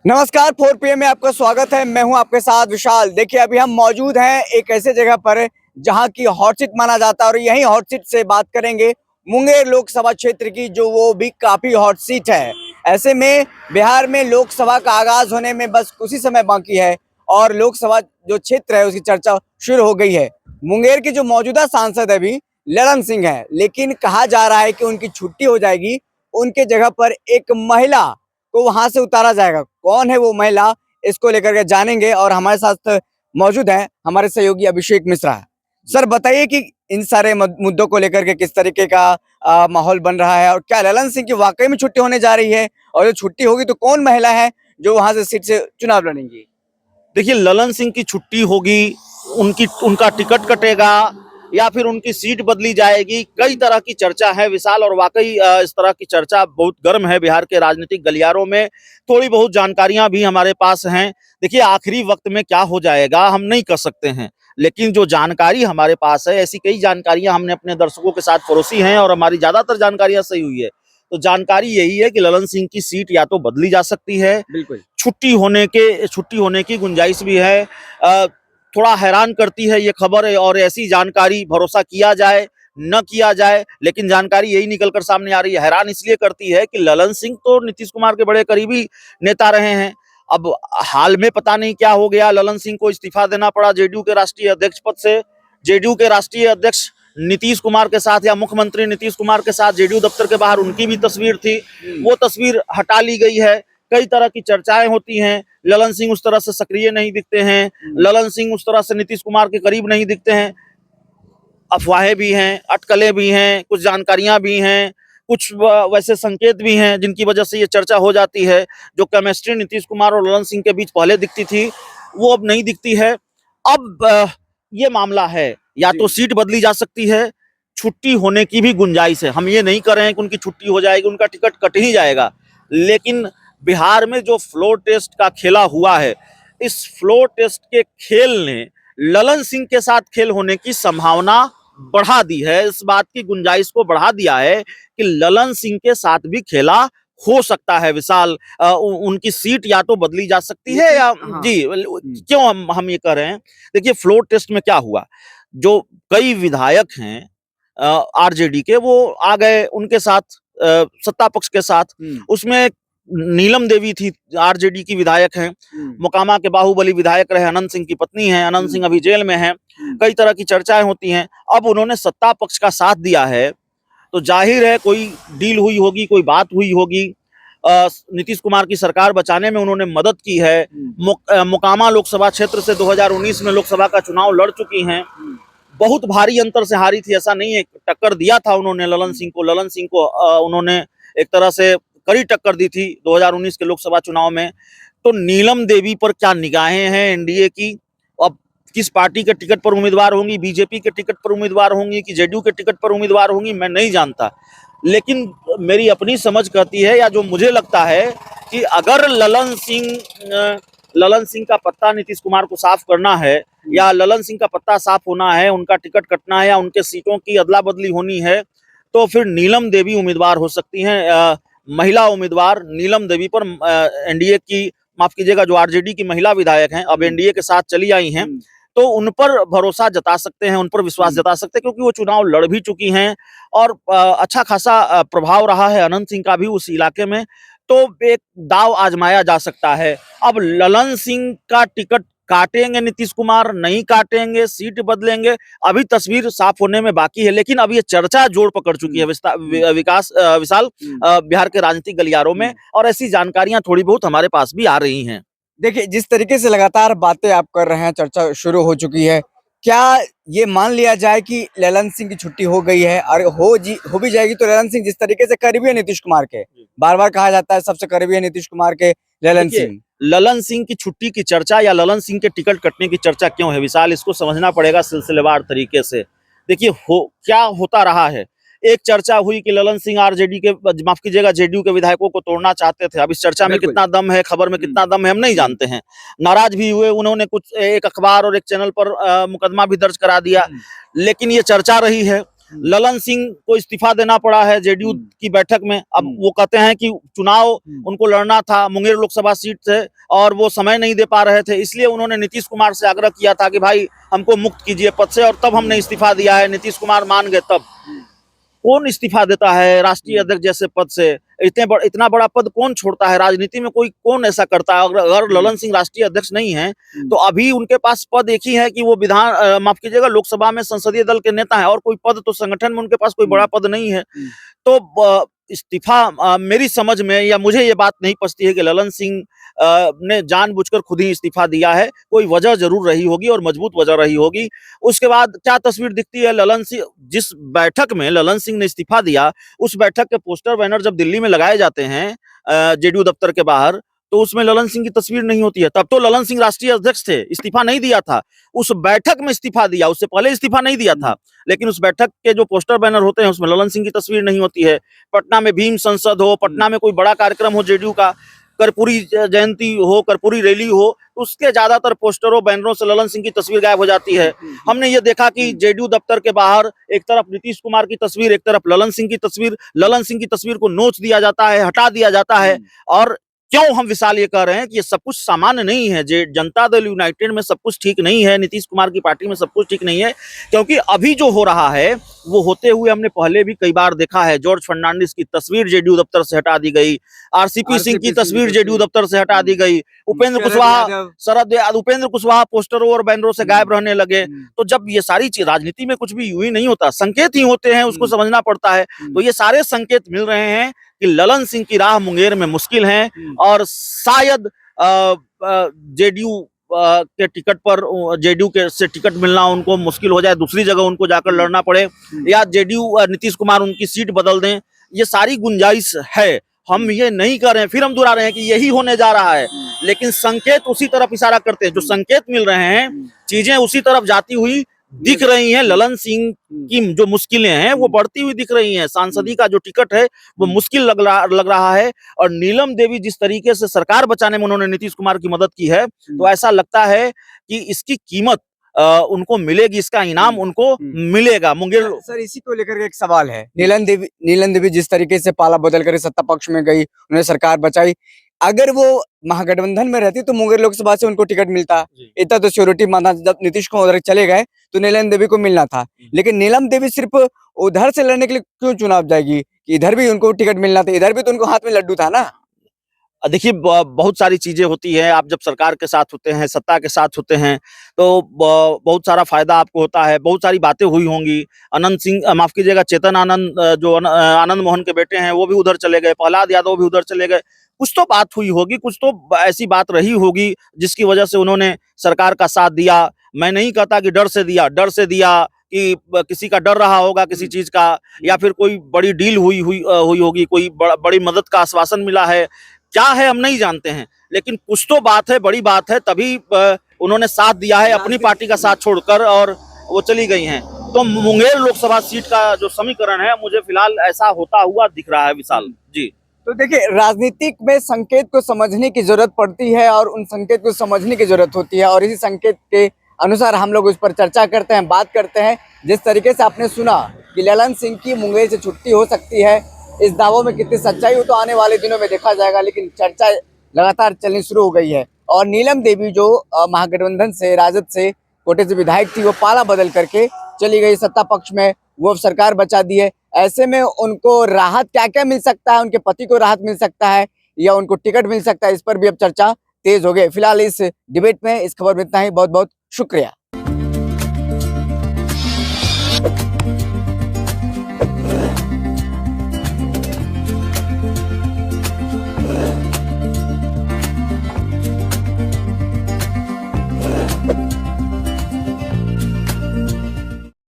नमस्कार 4 PM में आपका स्वागत है। मैं हूं आपके साथ विशाल। देखिए अभी हम मौजूद हैं एक ऐसे जगह पर जहां की हॉट सीट माना जाता है और यही हॉट सीट से बात करेंगे मुंगेर लोकसभा क्षेत्र की, जो वो भी काफी हॉट सीट है। ऐसे में बिहार में लोकसभा का आगाज होने में बस कुछ ही समय बाकी है और लोकसभा जो क्षेत्र है उसकी चर्चा शुरू हो गई है। मुंगेर के जो मौजूदा सांसद है अभी ललन सिंह है, लेकिन कहा जा रहा है कि उनकी छुट्टी हो जाएगी, उनके जगह पर एक महिला को वहां से उतारा जाएगा। कौन है वो महिला, इसको लेकर के जानेंगे और हमारे साथ मौजूद हैं हमारे सहयोगी अभिषेक मिश्रा। सर बताइए कि इन सारे मुद्दों को लेकर के किस तरीके का माहौल बन रहा है और क्या ललन सिंह की वाकई में छुट्टी होने जा रही है, और जो छुट्टी होगी तो कौन महिला है जो वहां से सीट से चुनाव लड़ेंगी? देखिए, ललन सिंह की छुट्टी होगी, उनका टिकट कटेगा या फिर उनकी सीट बदली जाएगी, कई तरह की चर्चा है विशाल। और वाकई इस तरह की चर्चा बहुत गर्म है बिहार के राजनीतिक गलियारों में। थोड़ी बहुत जानकारियां भी हमारे पास हैं। देखिए, आखिरी वक्त में क्या हो जाएगा हम नहीं कर सकते हैं, लेकिन जो जानकारी हमारे पास है, ऐसी कई जानकारियां हमने अपने दर्शकों के साथ परोसी हैं और हमारी ज्यादातर जानकारियां सही हुई है। तो जानकारी यही है कि ललन सिंह की सीट या तो बदली जा सकती है, बिल्कुल छुट्टी होने की गुंजाइश भी है। थोड़ा हैरान करती है ये खबर, और ऐसी जानकारी भरोसा किया जाए न किया जाए, लेकिन जानकारी यही निकल कर सामने आ रही है। हैरान इसलिए करती है कि ललन सिंह तो नीतीश कुमार के बड़े करीबी नेता रहे हैं। अब हाल में पता नहीं क्या हो गया, ललन सिंह को इस्तीफा देना पड़ा जेडीयू के राष्ट्रीय अध्यक्ष पद से। जेडीयू के राष्ट्रीय अध्यक्ष नीतीश कुमार के साथ या मुख्यमंत्री नीतीश कुमार के साथ जेडीयू दफ्तर के बाहर उनकी भी तस्वीर थी, वो तस्वीर हटा ली गई है। कई तरह की चर्चाएं होती हैं। ललन सिंह उस तरह से सक्रिय नहीं दिखते हैं, ललन सिंह उस तरह से नीतीश कुमार के करीब नहीं दिखते हैं। अफवाहें भी हैं, अटकलें भी हैं, कुछ जानकारियां भी हैं, कुछ वैसे संकेत भी हैं जिनकी वजह से ये चर्चा हो जाती है। जो केमिस्ट्री नीतीश कुमार और ललन सिंह के बीच पहले दिखती थी, वो अब नहीं दिखती है। अब ये मामला है, या तो सीट बदली जा सकती है, छुट्टी होने की भी गुंजाइश है। हम ये नहीं कर रहे हैं कि उनकी छुट्टी हो जाएगी, उनका टिकट कट ही जाएगा, लेकिन बिहार में जो फ्लोर टेस्ट का खेला हुआ है, इस फ्लोर टेस्ट के खेल ने ललन सिंह के साथ खेल होने की संभावना बढ़ा दी है। इस बात की गुंजाइश को बढ़ा दिया है कि ललन सिंह के साथ भी खेला हो सकता है विशाल। उनकी सीट या तो बदली जा सकती है या हाँ। जी। क्यों हम ये कर रहे हैं? देखिए, फ्लोर टेस्ट में क्या हुआ, जो कई विधायक हैं आरजेडी के, वो आ गए उनके साथ, सत्ता पक्ष के साथ। उसमें नीलम देवी थी, आरजेडी की विधायक हैं, मोकामा के बाहुबली विधायक रहे, अनंत सिंह की पत्नी हैं, अनंत सिंह अभी जेल में हैं। कई तरह की चर्चाएं होती हैं। अब उन्होंने सत्ता पक्ष का साथ दिया है, तो जाहिर है कोई डील हुई होगी, कोई बात हुई होगी। नीतीश कुमार की सरकार बचाने में उन्होंने मदद की है। मोकामा लोकसभा क्षेत्र से 2019 में लोकसभा का चुनाव लड़ चुकी हैं, बहुत भारी अंतर से हारी थी, ऐसा नहीं है। टक्कर दिया था उन्होंने ललन सिंह को उन्होंने एक तरह से कड़ी टक्कर दी थी 2019 के लोकसभा चुनाव में। तो नीलम देवी पर क्या निगाहें हैं एनडीए की? अब किस पार्टी के टिकट पर उम्मीदवार होंगी, बीजेपी के टिकट पर उम्मीदवार होंगी कि जेडीयू के टिकट पर उम्मीदवार होंगी, मैं नहीं जानता। लेकिन मेरी अपनी समझ कहती है, या जो मुझे लगता है, कि अगर ललन सिंह का पत्ता नीतीश कुमार को साफ करना है, या ललन सिंह का पत्ता साफ होना है, उनका टिकट कटना है, या उनके सीटों की अदला बदली होनी है, तो फिर नीलम देवी उम्मीदवार हो सकती हैं। महिला उम्मीदवार नीलम देवी पर एनडीए की, माफ कीजिएगा, जो आरजेडी की महिला विधायक हैं, अब एनडीए के साथ चली आई हैं, तो उन पर भरोसा जता सकते हैं, उन पर विश्वास जता सकते हैं, क्योंकि वो चुनाव लड़ भी चुकी हैं और अच्छा खासा प्रभाव रहा है अनंत सिंह का भी उस इलाके में। तो एक दाव आजमाया जा सकता है। अब ललन सिंह का टिकट काटेंगे नीतीश कुमार, नहीं काटेंगे, सीट बदलेंगे, अभी तस्वीर साफ होने में बाकी है। लेकिन अब ये चर्चा जोर पकड़ चुकी है विशाल बिहार के राजनीतिक गलियारों में, और ऐसी जानकारियां थोड़ी बहुत हमारे पास भी आ रही हैं। देखिए जिस तरीके से लगातार बातें आप कर रहे हैं, चर्चा शुरू हो चुकी है, क्या ये मान लिया जाए कि ललन सिंह की छुट्टी हो गई है? और हो भी जाएगी तो ललन सिंह जिस तरीके से करीबी है नीतीश कुमार के, बार बार कहा जाता है सबसे करीबी है नीतीश कुमार के ललन सिंह। ललन सिंह की छुट्टी की चर्चा या ललन सिंह के टिकट कटने की चर्चा क्यों है विशाल, इसको समझना पड़ेगा सिलसिलेवार तरीके से। देखिए, क्या होता रहा है। एक चर्चा हुई कि ललन सिंह आरजेडी के, माफ कीजिएगा, जेडीयू के विधायकों को तोड़ना चाहते थे। अब इस चर्चा में कितना दम है, खबर में कितना दम है, हम नहीं जानते हैं। नाराज भी हुए, उन्होंने कुछ एक अखबार और एक चैनल पर मुकदमा भी दर्ज करा दिया, लेकिन ये चर्चा रही है। ललन सिंह को इस्तीफा देना पड़ा है जेडीयू की बैठक में। अब वो कहते हैं कि चुनाव उनको लड़ना था मुंगेर लोकसभा सीट से और वो समय नहीं दे पा रहे थे, इसलिए उन्होंने नीतीश कुमार से आग्रह किया था कि भाई हमको मुक्त कीजिए पद से, और तब हमने इस्तीफा दिया है। नीतीश कुमार मान गए। तब कौन इस्तीफा देता है राष्ट्रीय अध्यक्ष जैसे पद से? इतना बड़ा पद कौन छोड़ता है राजनीति में? कोई कौन ऐसा करता है? अगर ललन सिंह राष्ट्रीय अध्यक्ष नहीं है तो अभी उनके पास पद एक ही है कि वो माफ कीजिएगा, लोकसभा में संसदीय दल के नेता हैं, और कोई पद तो संगठन में उनके पास कोई बड़ा पद नहीं है। तो इस्तीफा मेरी समझ में, या मुझे ये बात नहीं पचती है कि ललन सिंह ने जानबूझकर खुद ही इस्तीफा दिया है। कोई वजह जरूर रही होगी और मजबूत वजह रही होगी। उसके बाद क्या तस्वीर दिखती है? ललन सिंह जिस बैठक में ललन सिंह ने इस्तीफा दिया, उस बैठक के पोस्टर बैनर जब दिल्ली में लगाए जाते हैं जेडीयू दफ्तर के बाहर, तो उसमें ललन सिंह की तस्वीर नहीं होती है। तब तो ललन सिंह राष्ट्रीय अध्यक्ष थे, इस्तीफा नहीं दिया था, उस बैठक में इस्तीफा दिया, उससे पहले इस्तीफा नहीं दिया था। लेकिन उस बैठक के जो पोस्टर बैनर होते हैं उसमें ललन सिंह की तस्वीर नहीं होती है। पटना में भीम संसद हो, पटना में कोई बड़ा कार्यक्रम हो जेडीयू का, कर्पूरी जयंती हो, कर्पूरी रैली हो, तो उसके ज्यादातर पोस्टरों बैनरों से ललन सिंह की तस्वीर गायब हो जाती है। हमने ये देखा कि जेडीयू दफ्तर के बाहर एक तरफ नीतीश कुमार की तस्वीर, एक तरफ ललन सिंह की तस्वीर, ललन सिंह की तस्वीर को नोच दिया जाता है, हटा दिया जाता है। और क्यों हम विशाल ये कह रहे हैं कि ये सब कुछ सामान्य नहीं है। जनता दल यूनाइटेड में सब कुछ ठीक नहीं है, नीतीश कुमार की पार्टी में सब कुछ ठीक नहीं है, क्योंकि अभी जो हो रहा है वो होते हुए हमने पहले भी कई बार देखा है। जॉर्ज फर्नांडिस की तस्वीर जेडीयू दफ्तर से हटा दी गई, आरसीपी सिंह की तस्वीर जेडीयू दफ्तर से हटा दी गई, उपेंद्र कुशवाहा पोस्टरों और बैनरों से गायब रहने लगे। तो जब ये सारी चीज, राजनीति में कुछ भी यूं ही नहीं होता, संकेत ही होते हैं, उसको समझना पड़ता है। तो ये सारे संकेत मिल रहे हैं कि ललन सिंह की राह मुंगेर में मुश्किल है, और शायद जेडीयू के टिकट पर, जेडीयू के से टिकट मिलना उनको मुश्किल हो जाए, दूसरी जगह उनको जाकर लड़ना पड़े, या जेडीयू नीतीश कुमार उनकी सीट बदल दें। ये सारी गुंजाइश है। हम ये नहीं कर रहे हैं, फिर हम दोहरा रहे हैं कि यही होने जा रहा है, लेकिन संकेत उसी तरफ इशारा करते हैं। जो संकेत मिल रहे हैं, चीजें उसी तरफ जाती हुई दिख रही हैं। ललन सिंह की जो मुश्किलें हैं वो बढ़ती हुई दिख रही हैं। सांसदी का जो टिकट है वो मुश्किल लग रहा है। और नीलम देवी जिस तरीके से सरकार बचाने में उन्होंने नीतीश कुमार की मदद की है, तो ऐसा लगता है कि इसकी कीमत उनको मिलेगी, इसका इनाम उनको मिलेगा। मुंगेर सर इसी को लेकर एक सवाल है। नीलम देवी जिस तरीके से पाला बदल कर सत्ता पक्ष में गई, उन्होंने सरकार बचाई, अगर वो महागठबंधन में रहती तो मुंगेर लोकसभा से उनको टिकट मिलता। इतना तो श्योरिटी माना, जब नीतीश कुमार उधर चले गए तो नीलम देवी को मिलना था। लेकिन नीलम देवी सिर्फ उधर से लड़ने के लिए क्यों चुनाव जाएगी कि इधर भी उनको टिकट मिलना था? इधर भी तो उनको हाथ में लड्डू था ना। देखिए, बहुत सारी चीजें होती हैं। आप जब सरकार के साथ होते हैं, सत्ता के साथ होते हैं, तो बहुत सारा फायदा आपको होता है। बहुत सारी बातें हुई होंगी। आनंद सिंह, माफ कीजिएगा, चेतन आनंद, जो आनंद मोहन के बेटे हैं, वो भी उधर चले गए, प्रहलाद यादव भी उधर चले गए। कुछ तो बात हुई होगी, कुछ तो ऐसी बात रही होगी जिसकी वजह से उन्होंने सरकार का साथ दिया। मैं नहीं कहता कि डर से दिया कि किसी का डर रहा होगा किसी चीज का, या फिर कोई बड़ी डील हुई होगी, कोई बड़ी मदद का आश्वासन मिला है। क्या है हम नहीं जानते हैं, लेकिन कुछ तो बात है, बड़ी बात है, तभी उन्होंने साथ दिया है अपनी पार्टी का साथ छोड़कर, और वो चली गई हैं। तो मुंगेर लोकसभा सीट का जो समीकरण है, मुझे फिलहाल ऐसा होता हुआ दिख रहा है विशाल जी। तो देखिए, राजनीतिक में संकेत को समझने की जरूरत पड़ती है और उन संकेत को समझने की जरूरत होती है, और इसी संकेत के अनुसार हम लोग उस पर चर्चा करते हैं, बात करते हैं। जिस तरीके से आपने सुना कि ललन सिंह की मुंगेर से छुट्टी हो सकती है, इस दावों में कितनी सच्चाई हो तो आने वाले दिनों में देखा जाएगा, लेकिन चर्चा लगातार चलनी शुरू हो गई है। और नीलम देवी जो महागठबंधन से, राजद से, कोटे से विधायक थी, वो पाला बदल करके चली गई सत्ता पक्ष में, वो सरकार बचा दी है। ऐसे में उनको राहत क्या क्या मिल सकता है, उनके पति को राहत मिल सकता है या उनको टिकट मिल सकता है, इस पर भी अब चर्चा तेज हो गई। फिलहाल इस डिबेट में, इस खबर में इतना ही। बहुत बहुत शुक्रिया।